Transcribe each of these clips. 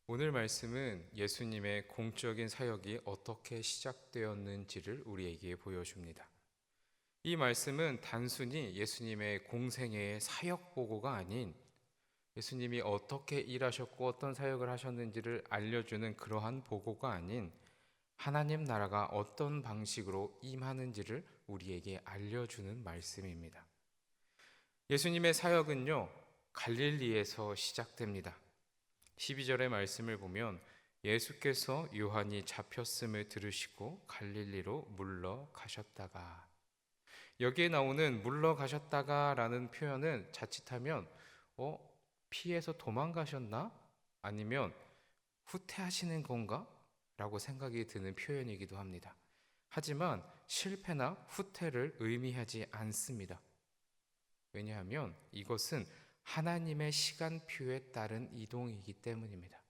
오늘 말씀은 예수님의 공적인 사역이 어떻게 시작되었는지를 우리에게 보여줍니다. 이 말씀은 단순히 예수님의 공생애의 사역 보고가 아닌 예수님이 어떻게 일하셨고 어떤 사역을 하셨는지를 알려주는 그러한 보고가 아닌 하나님 나라가 어떤 방식으로 임하는지를 우리에게 알려주는 말씀입니다. 예수님의 사역은요, 갈릴리에서 시작됩니다. 12절의 말씀을 보면 예수께서 요한이 잡혔음을 들으시고 갈릴리로 물러가셨다가, 여기에 나오는 물러가셨다가라는 표현은 자칫하면 피해서 도망가셨나? 아니면 후퇴하시는 건가? 라고 생각이 드는 표현이기도 합니다. 하지만 실패나 후퇴를 의미하지 않습니다. 왜냐하면 이것은 하나님의 시간표에 따른 이동이기 때문입니다.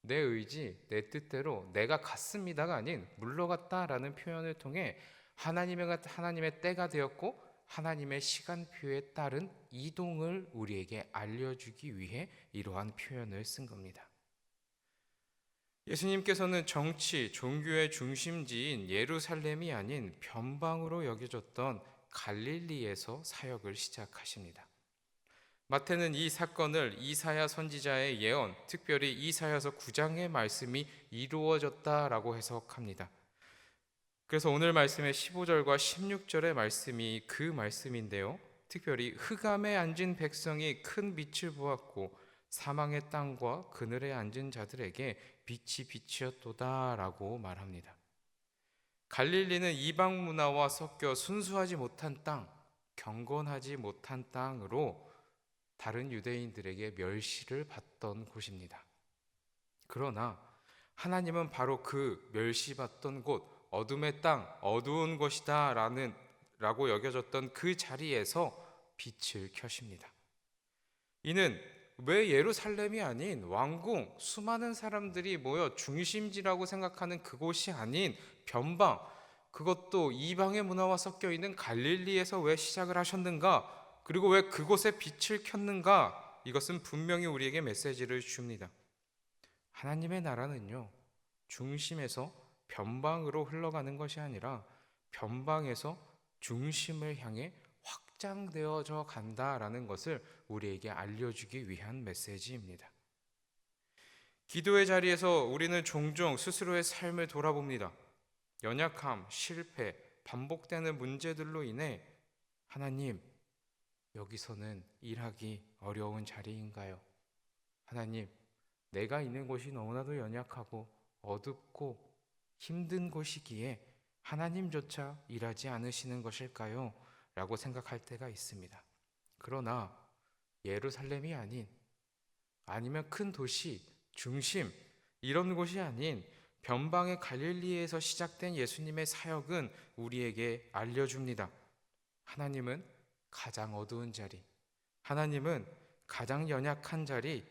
내 의지, 내 뜻대로 내가 갔습니다가 아닌 물러갔다라는 표현을 통해 하나님의 때가 되었고 하나님의 시간표에 따른 이동을 우리에게 알려주기 위해 이러한 표현을 쓴 겁니다. 예수님께서는 정치, 종교의 중심지인 예루살렘이 아닌 변방으로 여겨졌던 갈릴리에서 사역을 시작하십니다. 마태는 이 사건을 이사야 선지자의 예언, 특별히 이사야서 9장의 말씀이 이루어졌다라고 해석합니다. 그래서 오늘 말씀의 15절과 16절의 말씀이 그 말씀인데요. 특별히 흑암에 앉은 백성이 큰 빛을 보았고 사망의 땅과 그늘에 앉은 자들에게 빛이 비치었도다라고 말합니다. 갈릴리는 이방 문화와 섞여 순수하지 못한 땅, 경건하지 못한 땅으로 다른 유대인들에게 멸시를 받던 곳입니다. 그러나 하나님은 바로 그 멸시받던 곳, 어둠의 땅, 어두운 곳이다 라고 여겨졌던 그 자리에서 빛을 켜십니다. 이는 왜 예루살렘이 아닌 왕궁, 수많은 사람들이 모여 중심지라고 생각하는 그곳이 아닌 변방, 그것도 이방의 문화와 섞여 있는 갈릴리에서 왜 시작을 하셨는가? 그리고 왜 그곳에 빛을 켰는가? 이것은 분명히 우리에게 메시지를 줍니다. 하나님의 나라는요, 중심에서 변방으로 흘러가는 것이 아니라 변방에서 중심을 향해 확장되어져 간다라는 것을 우리에게 알려주기 위한 메시지입니다. 기도의 자리에서 우리는 종종 스스로의 삶을 돌아봅니다. 연약함, 실패, 반복되는 문제들로 인해 하나님, 여기서는 일하기 어려운 자리인가요? 하나님, 내가 있는 곳이 너무나도 연약하고 어둡고 힘든 곳이기에 하나님조차 일하지 않으시는 것일까요? 라고 생각할 때가 있습니다. 그러나 예루살렘이 아니면 큰 도시, 중심, 이런 곳이 아닌 변방의 갈릴리에서 시작된 예수님의 사역은 우리에게 알려줍니다. 하나님은 가장 어두운 자리, 하나님은 가장 연약한 자리,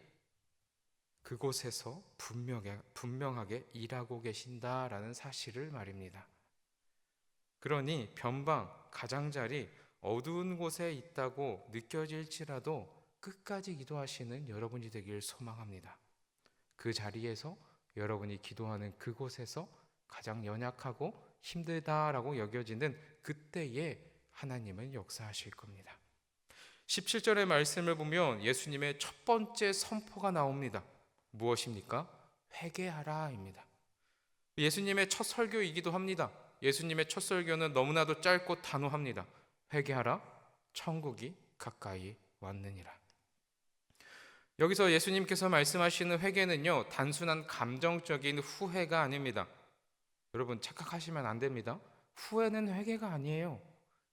그곳에서 분명하게 일하고 계신다라는 사실을 말입니다. 그러니 변방, 가장자리, 어두운 곳에 있다고 느껴질지라도 끝까지 기도하시는 여러분이 되길 소망합니다. 그 자리에서 여러분이 기도하는 그곳에서 가장 연약하고 힘들다라고 여겨지는 그때에 하나님은 역사하실 겁니다. 17절의 말씀을 보면 예수님의 첫 번째 선포가 나옵니다. 무엇입니까? 회개하라입니다. 예수님의 첫 설교이기도 합니다. 예수님의 첫 설교는 너무나도 짧고 단호합니다. 회개하라, 천국이 가까이 왔느니라. 여기서 예수님께서 말씀하시는 회개는요, 단순한 감정적인 후회가 아닙니다. 여러분 착각하시면 안 됩니다. 후회는 회개가 아니에요.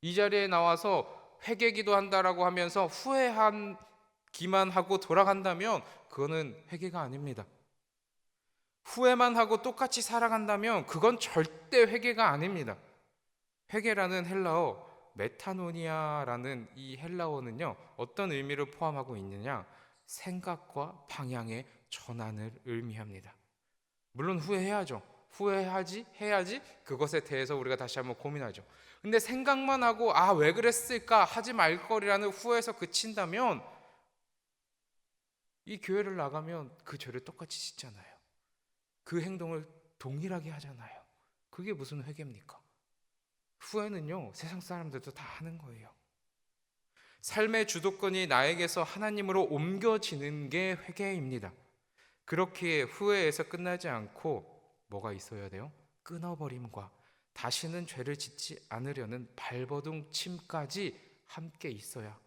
이 자리에 나와서 회개기도 한다라고 하면서 후회하기만 하고 돌아간다면 그거는 회개가 아닙니다. 후회만 하고 똑같이 살아간다면 그건 절대 회개가 아닙니다. 회개라는 헬라어 메타노니아라는 이 헬라어는요, 어떤 의미를 포함하고 있느냐? 생각과 방향의 전환을 의미합니다. 물론 후회해야죠. 해야지 그것에 대해서 우리가 다시 한번 고민하죠. 근데 생각만 하고 왜 그랬을까 하지 말 거리라는 후회에서 그친다면 이 교회를 나가면 그 죄를 똑같이 짓잖아요. 그 행동을 동일하게 하잖아요. 그게 무슨 회개입니까? 후회는요, 세상 사람들도 다 하는 거예요. 삶의 주도권이 나에게서 하나님으로 옮겨지는 게 회개입니다. 그렇게 후회에서 끝나지 않고 뭐가 있어야 돼요? 끊어버림과 다시는 죄를 짓지 않으려는 발버둥 침까지 함께 있어야.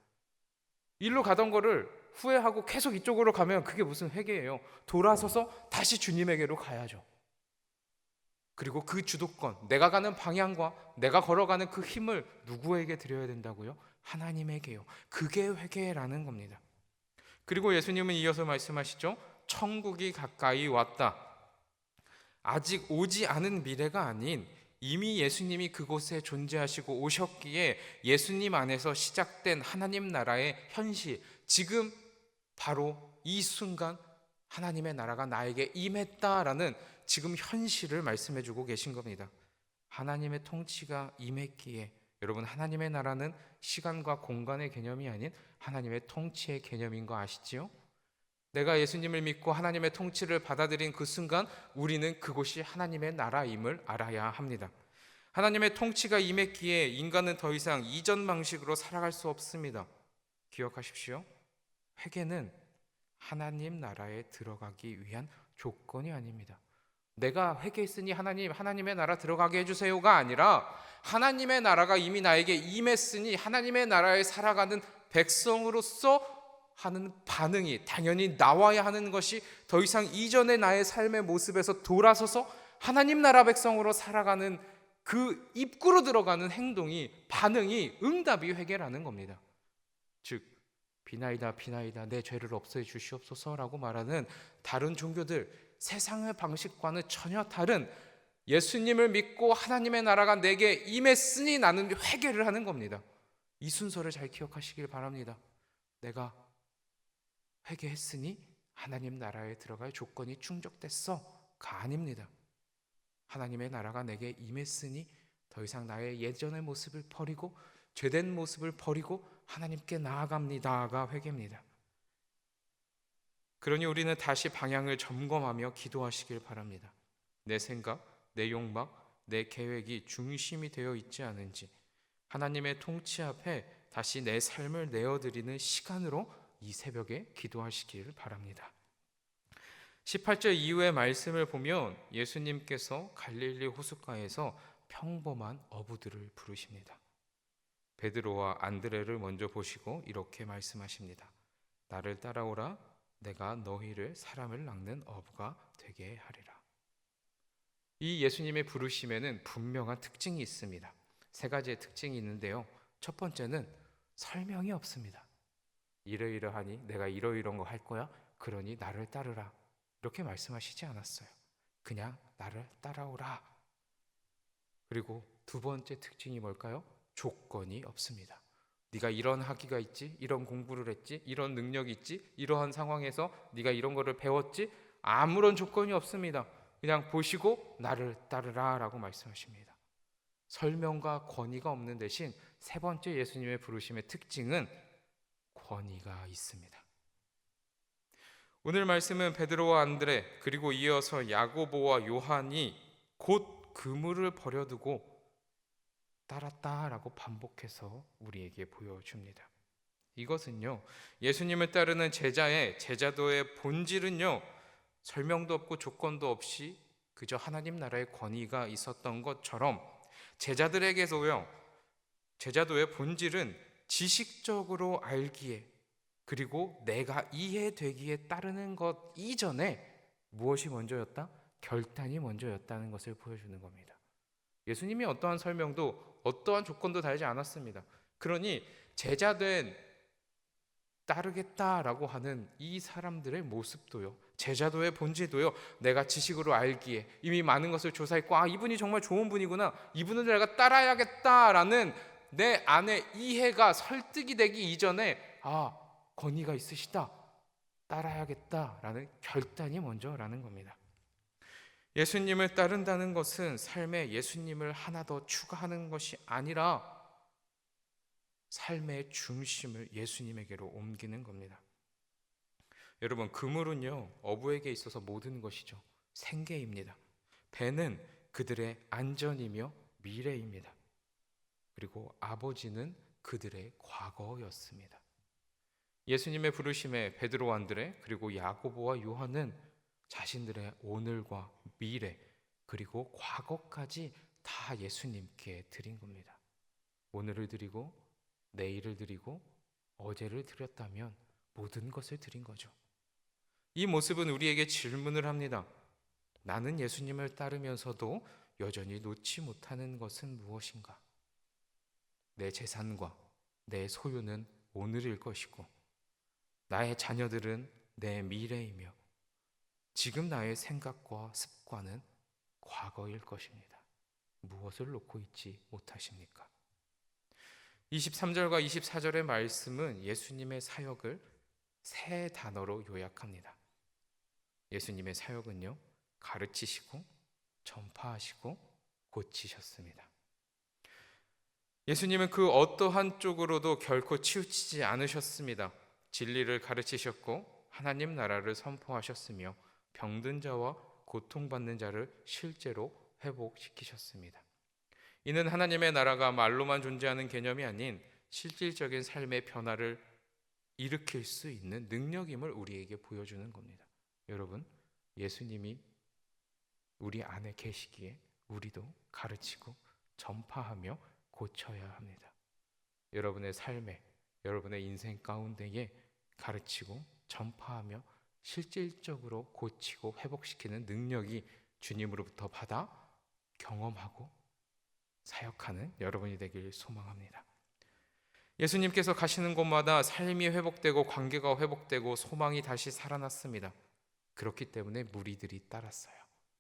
일로 가던 거를 후회하고 계속 이쪽으로 가면 그게 무슨 회개예요? 돌아서서 다시 주님에게로 가야죠. 그리고 그 주도권, 내가 가는 방향과 내가 걸어가는 그 힘을 누구에게 드려야 된다고요? 하나님에게요. 그게 회개라는 겁니다. 그리고 예수님은 이어서 말씀하시죠. 천국이 가까이 왔다. 아직 오지 않은 미래가 아닌 이미 예수님이 그곳에 존재하시고 오셨기에 예수님 안에서 시작된 하나님 나라의 현실, 지금 바로 이 순간 하나님의 나라가 나에게 임했다라는 지금 현실을 말씀해 주고 계신 겁니다. 하나님의 통치가 임했기에, 여러분, 하나님의 나라는 시간과 공간의 개념이 아닌 하나님의 통치의 개념인 거 아시지요? 내가 예수님을 믿고 하나님의 통치를 받아들인 그 순간 우리는 그곳이 하나님의 나라임을 알아야 합니다. 하나님의 통치가 임했기에 인간은 더 이상 이전 방식으로 살아갈 수 없습니다. 기억하십시오. 회개는 하나님 나라에 들어가기 위한 조건이 아닙니다. 내가 회개했으니 하나님의 나라 들어가게 해주세요가 아니라 하나님의 나라가 이미 나에게 임했으니 하나님의 나라에 살아가는 백성으로서 하는 반응이 당연히 나와야 하는 것이, 더 이상 이전의 나의 삶의 모습에서 돌아서서 하나님 나라 백성으로 살아가는 그 입구로 들어가는 행동이, 반응이, 응답이 회개라는 겁니다. 즉 비나이다 비나이다 내 죄를 없애어 주시옵소서라고 말하는 다른 종교들, 세상의 방식과는 전혀 다른 예수님을 믿고 하나님의 나라가 내게 임했으니 나는 회개를 하는 겁니다. 이 순서를 잘 기억하시길 바랍니다. 내가 회개했으니 하나님 나라에 들어갈 조건이 충족됐어가 아닙니다. 하나님의 나라가 내게 임했으니 더 이상 나의 예전의 모습을 버리고 죄된 모습을 버리고 하나님께 나아갑니다가 회개입니다. 그러니 우리는 다시 방향을 점검하며 기도하시길 바랍니다. 내 생각, 내 욕망, 내 계획이 중심이 되어 있지 않은지, 하나님의 통치 앞에 다시 내 삶을 내어드리는 시간으로 이 새벽에 기도하시길 바랍니다. 18절 이후의 말씀을 보면 예수님께서 갈릴리 호숫가에서 평범한 어부들을 부르십니다. 베드로와 안드레를 먼저 보시고 이렇게 말씀하십니다. 나를 따라오라. 내가 너희를 사람을 낚는 어부가 되게 하리라. 이 예수님의 부르심에는 분명한 특징이 있습니다. 세 가지의 특징이 있는데요. 첫 번째는 설명이 없습니다. 이러이러하니 내가 이러이러한 거 할 거야. 그러니 나를 따르라. 이렇게 말씀하시지 않았어요. 그냥 나를 따라오라. 그리고 두 번째 특징이 뭘까요? 조건이 없습니다. 네가 이런 학위가 있지, 이런 공부를 했지, 이런 능력이 있지, 이러한 상황에서 네가 이런 거를 배웠지, 아무런 조건이 없습니다. 그냥 보시고 나를 따르라 라고 말씀하십니다. 설명과 권위가 없는 대신 세 번째 예수님의 부르심의 특징은 권위가 있습니다. 오늘 말씀은 베드로와 안드레 그리고 이어서 야고보와 요한이 곧 그물을 버려두고 따랐다라고 반복해서 우리에게 보여줍니다. 이것은요, 예수님을 따르는 제자도의 본질은요, 설명도 없고 조건도 없이 그저 하나님 나라의 권위가 있었던 것처럼 제자들에게서요, 제자도의 본질은 지식적으로 알기에 그리고 내가 이해되기에 따르는 것 이전에 무엇이 먼저였다? 결단이 먼저였다는 것을 보여주는 겁니다. 예수님이 어떠한 설명도 어떠한 조건도 달지 않았습니다. 그러니 제자된 따르겠다라고 하는 이 사람들의 모습도요, 제자도의 본질도요, 내가 지식으로 알기에 이미 많은 것을 조사했고 이분이 정말 좋은 분이구나, 이분을 내가 따라야겠다라는 내 안에 이해가 설득이 되기 이전에 권위가 있으시다, 따라야겠다라는 결단이 먼저라는 겁니다. 예수님을 따른다는 것은 삶에 예수님을 하나 더 추가하는 것이 아니라 삶의 중심을 예수님에게로 옮기는 겁니다. 여러분, 그물은요, 어부에게 있어서 모든 것이죠. 생계입니다. 배는 그들의 안전이며 미래입니다. 그리고 아버지는 그들의 과거였습니다. 예수님의 부르심에 베드로, 안드레, 그리고 야고보와 요한은 자신들의 오늘과 미래, 그리고 과거까지 다 예수님께 드린 겁니다. 오늘을 드리고 내일을 드리고 어제를 드렸다면 모든 것을 드린 거죠. 이 모습은 우리에게 질문을 합니다. 나는 예수님을 따르면서도 여전히 놓지 못하는 것은 무엇인가? 내 재산과 내 소유는 오늘일 것이고, 나의 자녀들은 내 미래이며, 지금 나의 생각과 습관은 과거일 것입니다. 무엇을 놓고 있지 못하십니까? 23절과 24절의 말씀은 예수님의 사역을 세 단어로 요약합니다. 예수님의 사역은요, 가르치시고 전파하시고 고치셨습니다. 예수님은 그 어떠한 쪽으로도 결코 치우치지 않으셨습니다. 진리를 가르치셨고 하나님 나라를 선포하셨으며 병든 자와 고통받는 자를 실제로 회복시키셨습니다. 이는 하나님의 나라가 말로만 존재하는 개념이 아닌 실질적인 삶의 변화를 일으킬 수 있는 능력임을 우리에게 보여주는 겁니다. 여러분, 예수님이 우리 안에 계시기에 우리도 가르치고 전파하며 고쳐야 합니다. 여러분의 삶에, 여러분의 인생 가운데에 가르치고 전파하며 실질적으로 고치고 회복시키는 능력이 주님으로부터 받아 경험하고 사역하는 여러분이 되길 소망합니다. 예수님께서 가시는 곳마다 삶이 회복되고 관계가 회복되고 소망이 다시 살아났습니다. 그렇기 때문에 무리들이 따랐어요.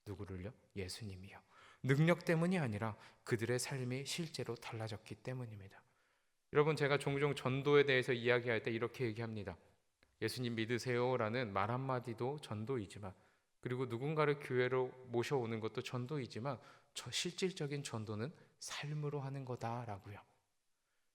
누구를요? 예수님이요. 능력 때문이 아니라 그들의 삶이 실제로 달라졌기 때문입니다. 여러분, 제가 종종 전도에 대해서 이야기할 때 이렇게 얘기합니다. 예수님 믿으세요 라는 말 한마디도 전도이지만, 그리고 누군가를 교회로 모셔오는 것도 전도이지만, 실질적인 전도는 삶으로 하는 거다라고요.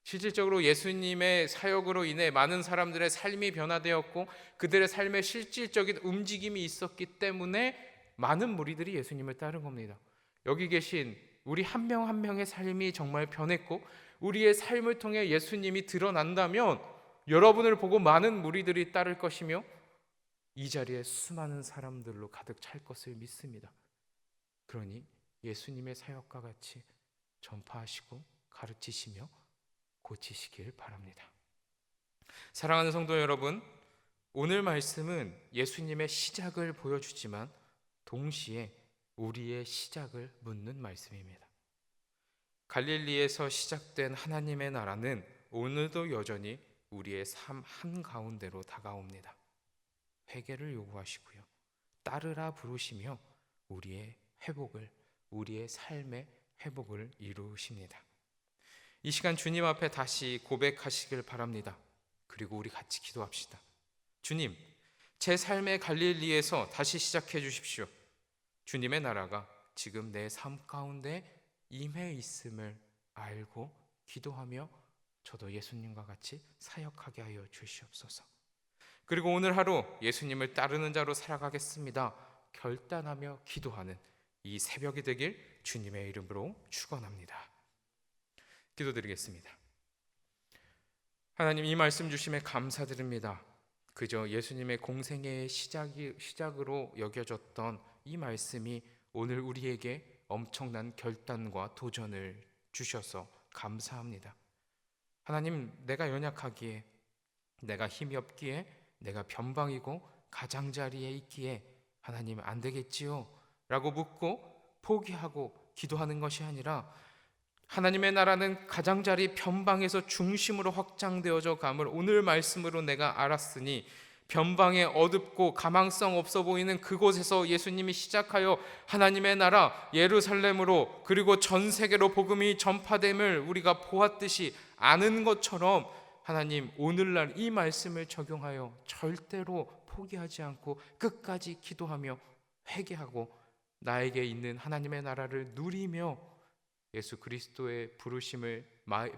실질적으로 예수님의 사역으로 인해 많은 사람들의 삶이 변화되었고 그들의 삶에 실질적인 움직임이 있었기 때문에 많은 무리들이 예수님을 따른 겁니다. 여기 계신 우리 한 명 한 명의 삶이 정말 변했고 우리의 삶을 통해 예수님이 드러난다면 여러분을 보고 많은 무리들이 따를 것이며 이 자리에 수많은 사람들로 가득 찰 것을 믿습니다. 그러니 예수님의 사역과 같이 전파하시고 가르치시며 고치시길 바랍니다. 사랑하는 성도 여러분, 오늘 말씀은 예수님의 시작을 보여주지만 동시에 우리의 시작을 묻는 말씀입니다. 갈릴리에서 시작된 하나님의 나라는 오늘도 여전히 우리의 삶 한가운데로 다가옵니다. 회개를 요구하시고요, 따르라 부르시며 우리의 회복을, 우리의 삶의 회복을 이루십니다. 이 시간 주님 앞에 다시 고백하시길 바랍니다. 그리고 우리 같이 기도합시다. 주님, 제 삶의 갈릴리에서 다시 시작해 주십시오. 주님의 나라가 지금 내 삶 가운데 임해 있음을 알고 기도하며 저도 예수님과 같이 사역하게 하여 주시옵소서. 그리고 오늘 하루 예수님을 따르는 자로 살아가겠습니다 결단하며 기도하는 이 새벽이 되길 주님의 이름으로 축원합니다. 기도드리겠습니다. 하나님, 이 말씀 주심에 감사드립니다. 그저 예수님의 공생애의 시작으로 여겨졌던 이 말씀이 오늘 우리에게 엄청난 결단과 도전을 주셔서 감사합니다. 하나님, 내가 연약하기에, 내가 힘이 없기에, 내가 변방이고 가장자리에 있기에 하나님 안 되겠지요? 라고 묻고 포기하고 기도하는 것이 아니라 하나님의 나라는 가장자리 변방에서 중심으로 확장되어져 감을 오늘 말씀으로 내가 알았으니 변방에 어둡고 가망성 없어 보이는 그곳에서 예수님이 시작하여 하나님의 나라 예루살렘으로 그리고 전 세계로 복음이 전파됨을 우리가 보았듯이 아는 것처럼 하나님, 오늘날 이 말씀을 적용하여 절대로 포기하지 않고 끝까지 기도하며 회개하고 나에게 있는 하나님의 나라를 누리며 예수 그리스도의 부르심을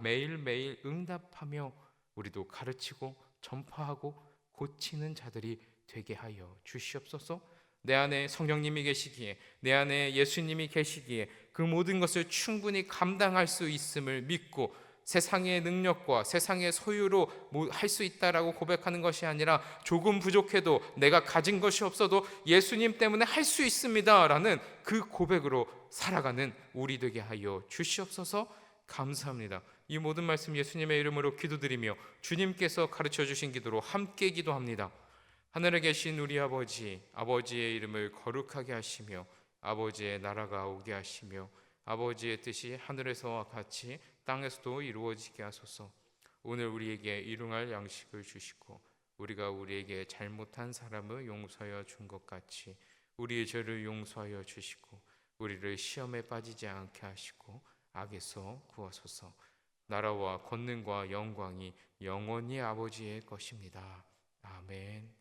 매일매일 응답하며 우리도 가르치고 전파하고 고치는 자들이 되게 하여 주시옵소서. 내 안에 성령님이 계시기에, 내 안에 예수님이 계시기에 그 모든 것을 충분히 감당할 수 있음을 믿고 세상의 능력과 세상의 소유로 할 수 있다라고 고백하는 것이 아니라 조금 부족해도 내가 가진 것이 없어도 예수님 때문에 할 수 있습니다라는 그 고백으로 살아가는 우리 되게 하여 주시옵소서. 감사합니다. 이 모든 말씀 예수님의 이름으로 기도드리며 주님께서 가르쳐 주신 기도로 함께 기도합니다. 하늘에 계신 우리 아버지, 아버지의 이름을 거룩하게 하시며 아버지의 나라가 오게 하시며 아버지의 뜻이 하늘에서와 같이 땅에서도 이루어지게 하소서. 오늘 우리에게 일용할 양식을 주시고 우리가 우리에게 잘못한 사람을 용서하여 준 것 같이 우리의 죄를 용서하여 주시고 우리를 시험에 빠지지 않게 하시고 악에서 구하소서. 나라와 권능과 영광이 영원히 아버지의 것입니다. 아멘.